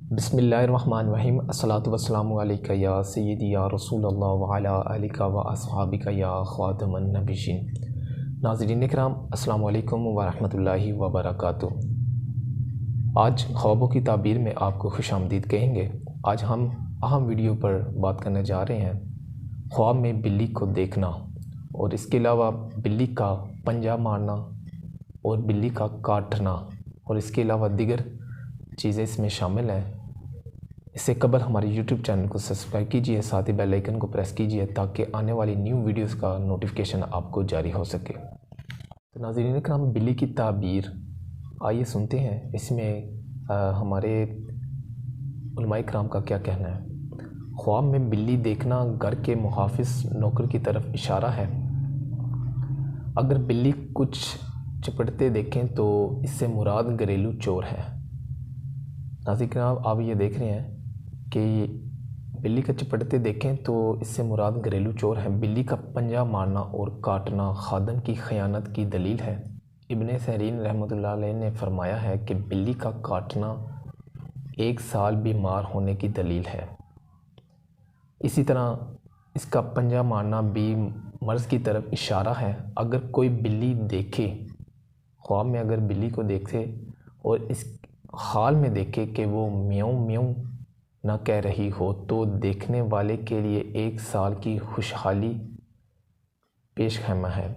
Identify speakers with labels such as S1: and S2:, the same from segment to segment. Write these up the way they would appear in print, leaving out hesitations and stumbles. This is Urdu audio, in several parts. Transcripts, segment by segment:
S1: بسم اللہ الرحمن الرحیم۔ الصلاۃ والسلام علیکہ یا سیدی یا رسول اللہ وعلی آلک و اصحابک یا خاتم النبیین۔ ناظرین اکرام، السلام علیکم ورحمۃ اللہ وبرکاتہ۔ آج خوابوں کی تعبیر میں آپ کو خوش آمدید کہیں گے۔ آج ہم اہم ویڈیو پر بات کرنے جا رہے ہیں خواب میں بلی کو دیکھنا، اور اس کے علاوہ بلی کا پنجہ مارنا اور بلی کا کاٹنا، اور اس کے علاوہ دیگر چیزیں اس میں شامل ہیں۔ اس سے قبل ہمارے یوٹیوب چینل کو سبسکرائب کیجئے، ساتھ ہی بیل آئیکن کو پریس کیجئے تاکہ آنے والی نیو ویڈیوز کا نوٹیفیکیشن آپ کو جاری ہو سکے۔ تو ناظرین اکرام، بلی کی تعبیر آئیے سنتے ہیں، اس میں ہمارے علماء کرام کا کیا کہنا ہے۔ خواب میں بلی دیکھنا گھر کے محافظ نوکر کی طرف اشارہ ہے۔ اگر بلی کچھ چپٹتے دیکھیں تو اس سے مراد گھریلو چور ہے۔ ناظرین کرام، آپ یہ دیکھ رہے ہیں کہ بلی کا چپٹتے دیکھیں تو اس سے مراد گھریلو چور ہے۔ بلی کا پنجہ مارنا اور کاٹنا خادم کی خیانت کی دلیل ہے۔ ابن سیرین رحمۃ اللہ علیہ نے فرمایا ہے کہ بلی کا کاٹنا 1 سال بیمار ہونے کی دلیل ہے۔ اسی طرح اس کا پنجہ مارنا بھی مرض کی طرف اشارہ ہے۔ اگر کوئی بلی دیکھے، خواب میں اگر بلی کو دیکھے اور اس حال میں دیکھے کہ وہ میوں میوں نہ کہہ رہی ہو تو دیکھنے والے کے لیے 1 سال کی خوشحالی پیش خیمہ ہے،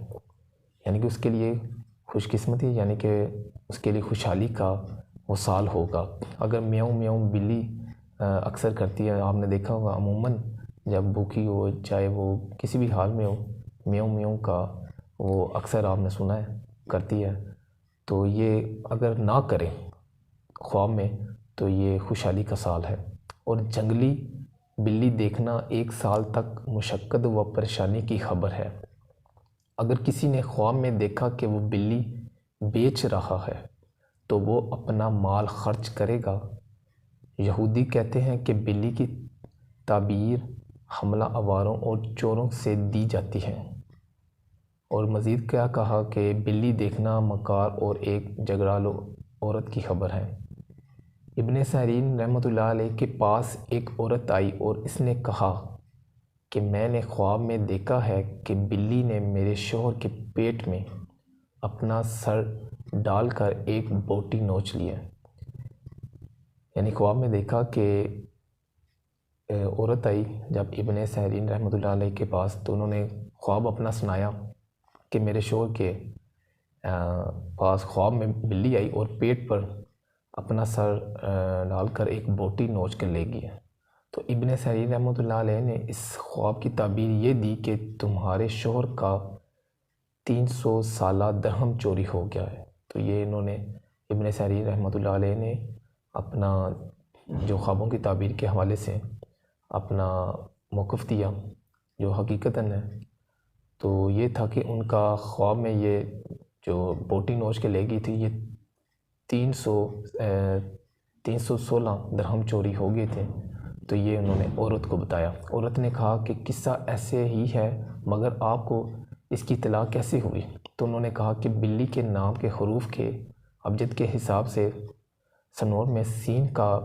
S1: یعنی کہ اس کے لیے خوش قسمتی، یعنی کہ اس کے لیے خوشحالی کا وہ سال ہوگا۔ اگر میوں میوں بلی اکثر کرتی ہے، آپ نے دیکھا ہوگا عموماً جب بھوکی ہو، چاہے وہ کسی بھی حال میں ہو، میوں میوں کا وہ اکثر آپ نے سنا ہے کرتی ہے، تو یہ اگر نہ کرے خواب میں تو یہ خوشحالی کا سال ہے۔ اور جنگلی بلی دیکھنا 1 سال تک مشقت و پریشانی کی خبر ہے۔ اگر کسی نے خواب میں دیکھا کہ وہ بلی بیچ رہا ہے تو وہ اپنا مال خرچ کرے گا۔ یہودی کہتے ہیں کہ بلی کی تعبیر حملہ آوروں اور چوروں سے دی جاتی ہے۔ اور مزید کیا کہا کہ بلی دیکھنا مکار اور ایک جھگڑالو عورت کی خبر ہے۔ ابن سیرین رحمۃ اللہ علیہ کے پاس ایک عورت آئی اور اس نے کہا کہ میں نے خواب میں دیکھا ہے کہ بلی نے میرے شوہر کے پیٹ میں اپنا سر ڈال کر ایک بوٹی نوچ لیا۔ یعنی خواب میں دیکھا کہ عورت آئی جب ابن سیرین رحمۃ اللہ علیہ کے پاس، تو انہوں نے خواب اپنا سنایا کہ میرے شوہر کے پاس خواب میں بلی آئی اور پیٹ پر اپنا سر ڈال کر ایک بوٹی نوچ کر لے گئی۔ تو ابن سیرین رحمۃ اللہ علیہ نے اس خواب کی تعبیر یہ دی کہ تمہارے شوہر کا 300 سالہ درہم چوری ہو گیا ہے۔ تو یہ انہوں نے ابن سیرین رحمۃ اللہ علیہ نے اپنا جو خوابوں کی تعبیر کے حوالے سے اپنا موقف دیا جو حقیقتاً ہے، تو یہ تھا کہ ان کا خواب میں یہ جو بوٹی نوچ کے لے گئی تھی، یہ 316 درہم چوری ہو گئے تھے۔ تو یہ انہوں نے عورت کو بتایا۔ عورت نے کہا کہ قصہ ایسے ہی ہے، مگر آپ کو اس کی اطلاع کیسے ہوئی؟ تو انہوں نے کہا کہ بلی کے نام کے حروف کے ابجد کے حساب سے سنور میں سین کا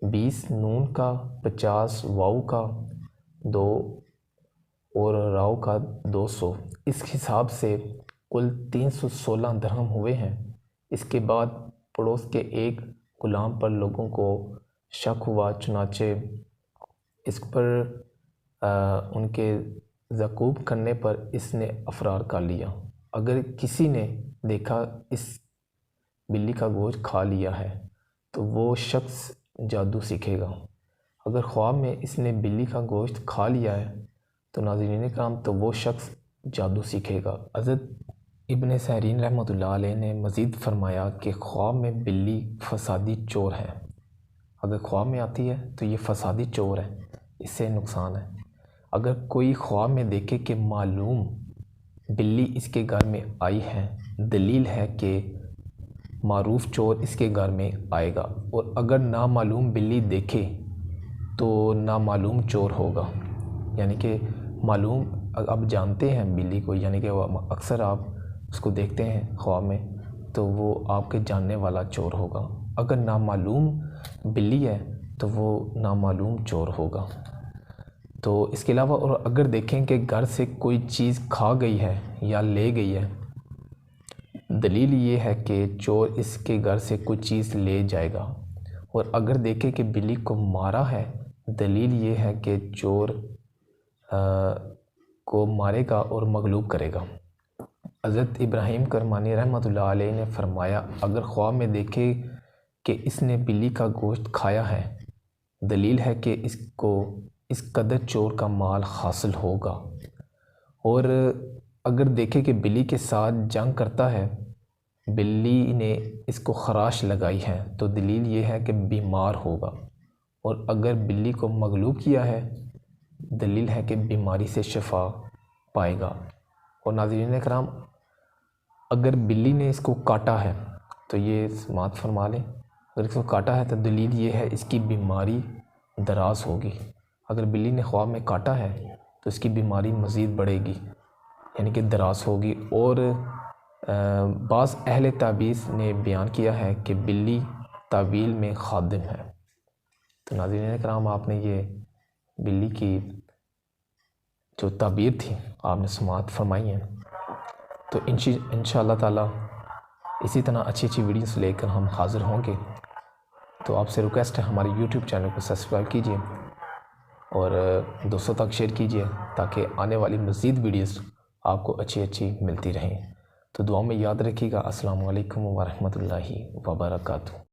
S1: 20، نون کا 50، واؤ کا 2 اور راؤ کا 200، اس حساب سے کل 316 درہم ہوئے ہیں۔ اس کے بعد پڑوس کے ایک غلام پر لوگوں کو شک ہوا، چنانچہ اس پر ان کے ذکوب کرنے پر اس نے افرار کر لیا۔ اگر کسی نے دیکھا اس بلی کا گوشت کھا لیا ہے تو وہ شخص جادو سیکھے گا۔ اگر خواب میں اس نے بلی کا گوشت کھا لیا ہے تو ناظرین کرام تو وہ شخص جادو سیکھے گا۔ حضرت ابن سیرین رحمۃ اللہ علیہ نے مزید فرمایا کہ خواب میں بلی فسادی چور ہے۔ اگر خواب میں آتی ہے تو یہ فسادی چور ہے، اس سے نقصان ہے۔ اگر کوئی خواب میں دیکھے کہ معلوم بلی اس کے گھر میں آئی ہے، دلیل ہے کہ معروف چور اس کے گھر میں آئے گا۔ اور اگر نامعلوم بلی دیکھے تو نامعلوم چور ہوگا، یعنی کہ معلوم اب جانتے ہیں بلی کو، یعنی کہ اکثر آپ اس کو دیکھتے ہیں خواب میں، تو وہ آپ کے جاننے والا چور ہوگا۔ اگر نامعلوم بلی ہے تو وہ نامعلوم چور ہوگا۔ تو اس کے علاوہ اور اگر دیکھیں کہ گھر سے کوئی چیز کھا گئی ہے یا لے گئی ہے، دلیل یہ ہے کہ چور اس کے گھر سے کوئی چیز لے جائے گا۔ اور اگر دیکھیں کہ بلی کو مارا ہے، دلیل یہ ہے کہ چور کو مارے گا اور مغلوب کرے گا۔ حضرت ابراہیم کرمانی رحمۃ اللہ علیہ نے فرمایا، اگر خواب میں دیکھے کہ اس نے بلی کا گوشت کھایا ہے، دلیل ہے کہ اس کو اس قدر چور کا مال حاصل ہوگا۔ اور اگر دیکھے کہ بلی کے ساتھ جنگ کرتا ہے، بلی نے اس کو خراش لگائی ہے، تو دلیل یہ ہے کہ بیمار ہوگا۔ اور اگر بلی کو مغلوب کیا ہے، دلیل ہے کہ بیماری سے شفا پائے گا۔ اور ناظرین کرام، اگر بلی نے اس کو کاٹا ہے تو یہ سماعت فرما لیں، اگر اس کو کاٹا ہے تو دلیل یہ ہے اس کی بیماری دراز ہوگی۔ اگر بلی نے خواب میں کاٹا ہے تو اس کی بیماری مزید بڑھے گی، یعنی کہ دراز ہوگی۔ اور بعض اہل تعبیر نے بیان کیا ہے کہ بلی تعویل میں خادم ہے۔ تو ناظرین کرام، آپ نے یہ بلی کی جو تعبیر تھی آپ نے سماعت فرمائی ہیں، تو انشاء اللہ تعالیٰ اسی طرح اچھی اچھی ویڈیوز لے کر ہم حاضر ہوں گے۔ تو آپ سے ریکویسٹ ہے ہمارے یوٹیوب چینل کو سبسکرائب کیجیے اور دوستوں تک شیئر کیجیے تاکہ آنے والی مزید ویڈیوز آپ کو اچھی اچھی ملتی رہیں۔ تو دعاؤں میں یاد رکھیے گا۔ السلام علیکم ورحمۃ اللہ وبرکاتہ۔